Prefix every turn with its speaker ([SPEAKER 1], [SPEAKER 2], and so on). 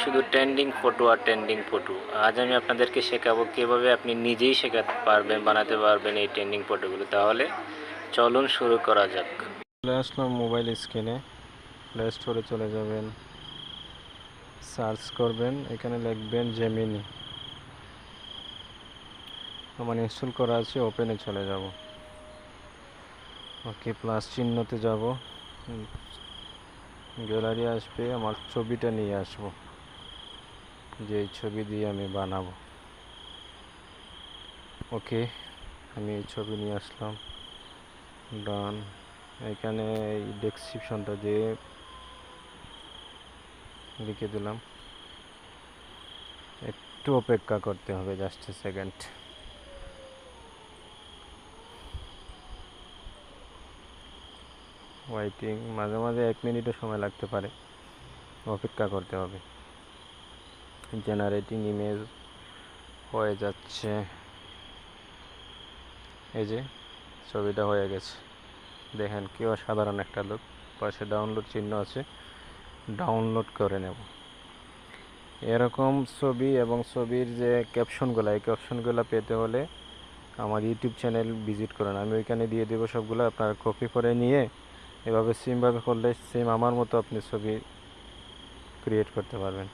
[SPEAKER 1] শুধু trending photo আর trending photo. আজ আমি আপনাদেরকে শেখাবো কীভাবে আপনি নিজেই শেখাতে পারবেন, বানাতে পারবেন এই ট্রেন্ডিং ফটোগুলো। তাহলে চলুন শুরু করা যাক। চলে আসলাম মোবাইল স্ক্রিনে, প্লে স্টোরে চলে যাবেন, সার্চ করবেন, এখানে লিখবেন জেমিনি। আমার ইনস্টল করা আছে, ওপেনে চলে যাব। ওকে, প্লাস চিহ্নতে যাব, গ্যালারি আসবে, আমার ছবিটা নিয়ে আসবো, যে ছবি দিয়ে আমি বানাবো। ওকে, আমি এই ছবি নিয়ে আসলাম, ডান। এখানে এই ডেসক্রিপশনটা দিয়ে লিখে দিলাম, একটু অপেক্ষা করতে হবে, জাস্ট এ সেকেন্ড। ওয়েটিং, মাঝে মাঝে 1 মিনিটও সময় লাগতে পারে, অপেক্ষা করতে হবে। জেনারেটিং ইমেজ হয়ে যাচ্ছে, এই যে ছবিটা হয়ে গেছে, দেখেন কি অসাধারণ একটা লুক। পাশে ডাউনলোড চিহ্ন আছে, ডাউনলোড করে নেব। এরকম ছবি এবং ছবির যে ক্যাপশনগুলো, এই ক্যাপশনগুলো পেতে হলে আমার ইউটিউব চ্যানেল ভিজিট করেন, আমি ওইখানে দিয়ে দেবো সবগুলো। আপনারা কপি করে নিয়ে এভাবে সেমভাবে করলে সেম আমার মতো আপনি ছবি ক্রিয়েট করতে পারবেন।